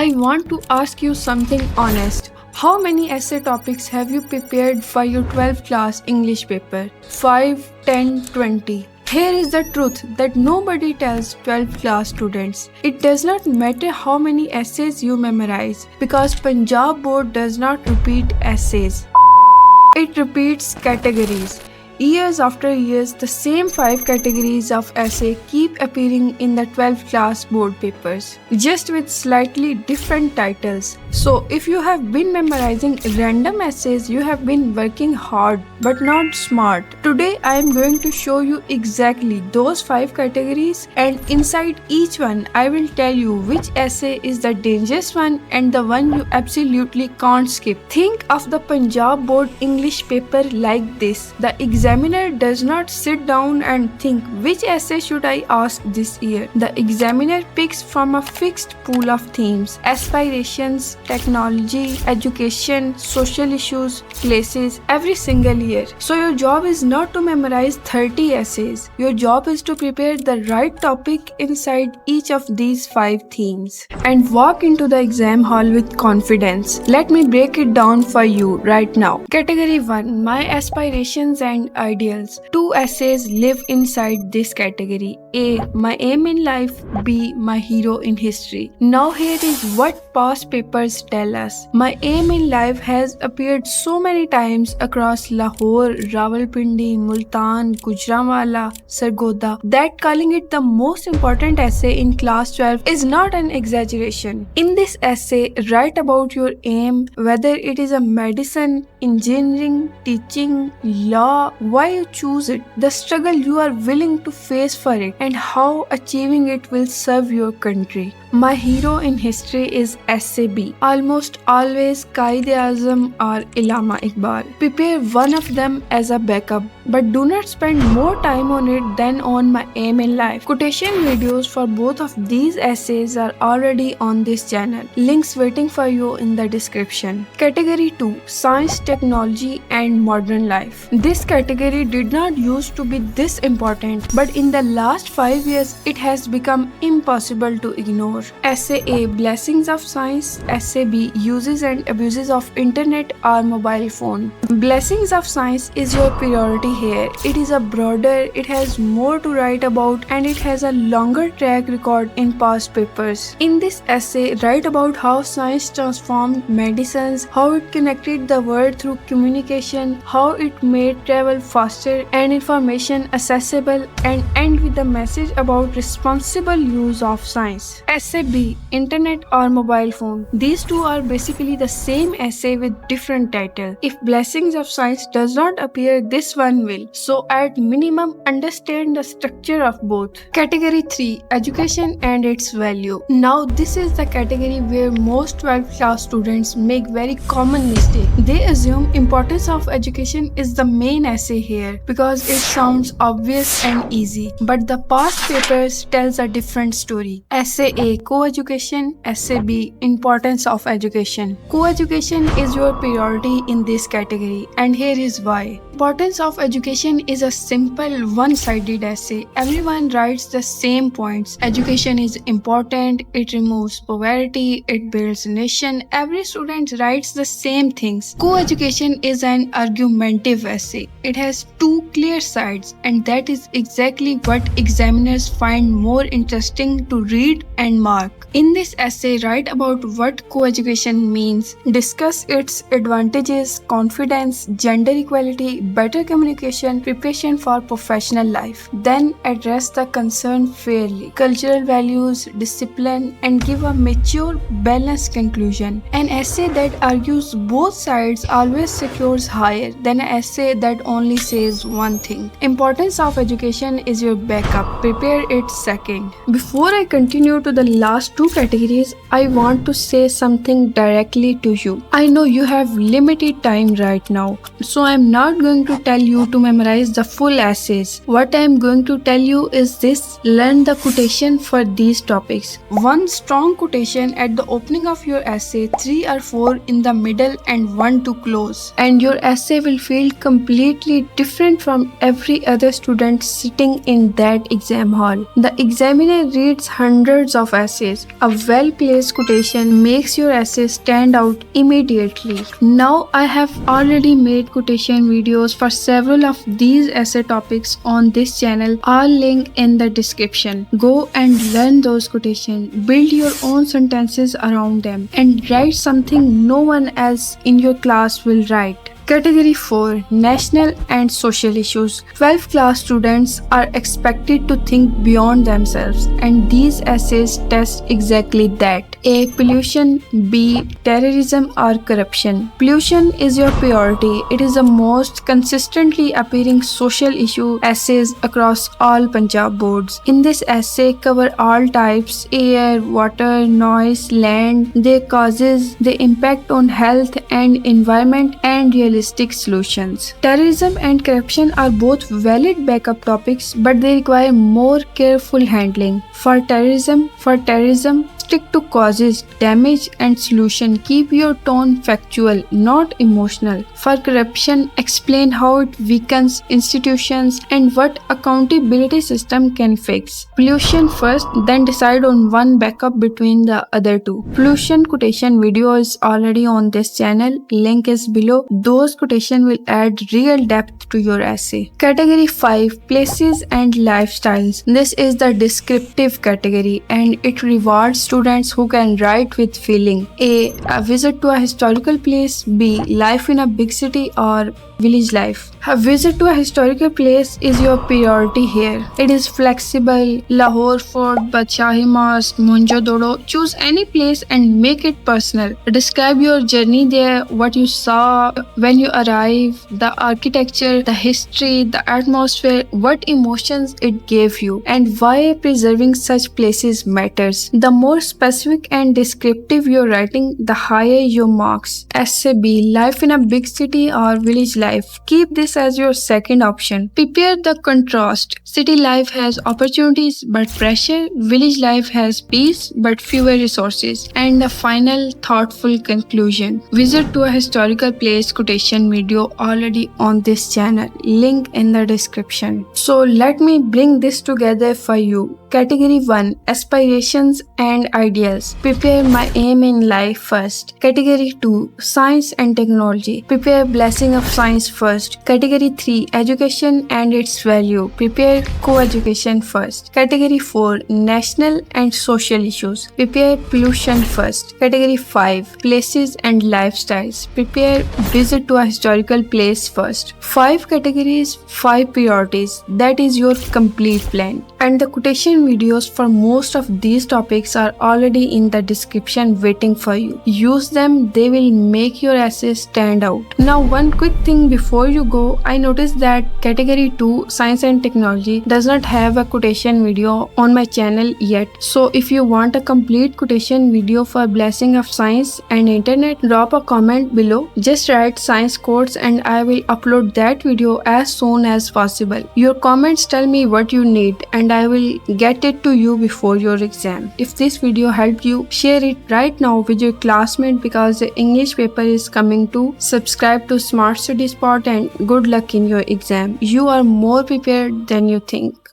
I want to ask you something honest. How many essay topics have you prepared for your 12th class English paper? 5, 10, 20. Here is the truth that nobody tells 12th class students. It does not matter how many essays you memorize because Punjab board does not repeat essays. It repeats categories. Years after years, the same 5 categories of essay keep appearing in the 12th class board papers, just with slightly different titles. So, if you have been memorizing random essays, you have been working hard but not smart. Today, I am going to show you exactly those 5 categories, and inside each one, I will tell you which essay is the dangerous one and the one you absolutely can't skip. Think of the Punjab board English paper like this. The examiner does not sit down and think which essay should I ask this year. The examiner picks from a fixed pool of themes, aspirations, technology, education, social issues, places every single year. So your job is not to memorize 30 essays. Your job is to prepare the right topic inside each of these 5 themes and walk into the exam hall with confidence. Let me break it down for you right now. Category 1. My aspirations and ideals. 2 essays live inside this category. A. My aim in life. B. My hero in history. Now here is what past papers tell us. My aim in life has appeared so many times across Lahore, Rawalpindi, Multan, Gujranwala, Sargodha that calling it the most important essay in class 12 is not an exaggeration. In this essay, write about your aim, whether it is a medicine, engineering, teaching, law, why you choose it, the struggle you are willing to face for it, and how achieving it will serve your country. My hero in history is SAB. Almost always Quaid-e-Azam or Allama Iqbal. Prepare one of them as a backup, but do not spend more time on it than on my aim in life. Quotation videos for both of these essays are already on this channel. Links waiting for you in the description. Category 2. Science, Technology and Modern Life. This category did not used to be this important, but in the last 5 years it has become impossible to ignore. Essay A. Blessings of Science. Essay B. Uses and abuses of internet or mobile phone. Blessings of Science is your priority here. It is a broader, it has more to write about, and it has a longer track record in past papers. In this essay, write about how science transformed medicines, how it connected the world through communication, how it made travel faster and information accessible, and end with a message about responsible use of science. Essay B. Internet or mobile phone. These two are basically the same essay with different title. If Blessings of Science does not appear, this one will. So at minimum, understand the structure of both. Category 3. Education and its value. Now this is the category where most 12th class students make very common mistake. They assume importance of education is the main essay here because it sounds obvious and easy. But the past papers tells a different story. Essay A. Co-education. Essay B. Importance of education. Co-education is your priority in this category, and here is why. Importance of education is a simple one-sided essay. Everyone writes the same points. Education is important, it removes poverty, it builds nation. Every student writes the same things. Co-education is an argumentative essay. It has 2 clear sides, and that is exactly what examiners find more interesting to read and mark. In this essay, write about what co-education means, discuss its advantages, confidence, gender equality, better communication, preparation for professional life. Then address the concern fairly, cultural values, discipline, and give a mature, balanced conclusion. An essay that argues both sides always secures higher than an essay that only says one thing. Importance of education is your backup. Prepare it second. Before I continue to the last 2 categories, I want to say something directly to you. I know you have limited time right now, so I'm not going going to tell you to memorize the full essays. What I am going to tell you is this: learn the quotation for these topics. One strong quotation at the opening of your essay, 3 or 4 in the middle, and 1 to close. And your essay will feel completely different from every other student sitting in that exam hall. The examiner reads hundreds of essays. A well-placed quotation makes your essay stand out immediately. Now I have already made quotation videos for several of these essay topics on this channel, all link in the description. Go and learn those quotations, build your own sentences around them, and write something no one else in your class will write. Category 4: National and Social Issues. 12th class students are expected to think beyond themselves, and these essays test exactly that. A. Pollution. B. Terrorism or corruption. Pollution is your priority. It is the most consistently appearing social issue essays across all Punjab boards. In this essay, cover all types: air, water, noise, land, their causes, the impact on health and environment, and realistic solutions. Terrorism and corruption are both valid backup topics, but they require more careful handling. For terrorism, stick to causes, damage, and solution. Keep your tone factual, not emotional. For corruption, explain how it weakens institutions and what accountability system can fix. Pollution first, then decide on one backup between the other two. Pollution quotation video is already on this channel. Link is below. Those quotation will add real depth to your essay. Category 5: Places and Lifestyles. This is the descriptive category, and it rewards students who can write with feeling. A visit to a historical place. B. Life in a big city or village life. A visit to a historical place is your priority here. It is flexible. Lahore Fort, Badshahi Mosque, Mohenjo-daro. Choose any place and make it personal. Describe your journey there, what you saw when you arrived, the architecture, the history, the atmosphere, what emotions it gave you, and why preserving such places matters. The more specific and descriptive your writing, the higher your marks. Essay B. Life in a big city or village life. Keep this as your second option. Prepare the contrast. City life has opportunities but pressure. Village life has peace but fewer resources. And the final thoughtful conclusion. Visit to a historical place quotation video already on this channel. Link in the description. So let me bring this together for you. Category 1: Aspirations and Ideals. Prepare my aim in life first. Category 2: Science and Technology. Prepare blessing of science first. Category 3: Education and its value. Prepare co-education first. Category 4: National and Social Issues. Prepare pollution first. Category 5: Places and Lifestyles. Prepare visit to a historical place first. 5 categories, 5 priorities. That is your complete plan. And the quotation videos for most of these topics are already in the description waiting for you. Use them, they will make your essay stand out. Now one quick thing before you go, I noticed that category 2 Science and Technology does not have a quotation video on my channel yet. So if you want a complete quotation video for blessing of science and internet, drop a comment below. Just write science quotes and I will upload that video as soon as possible. Your comments tell me what you need and I will get it to you before your exam. If this video helped you, share it right now with your classmate because the English paper is coming too. Subscribe to Smart Study Spot and good luck in your exam. You are more prepared than you think.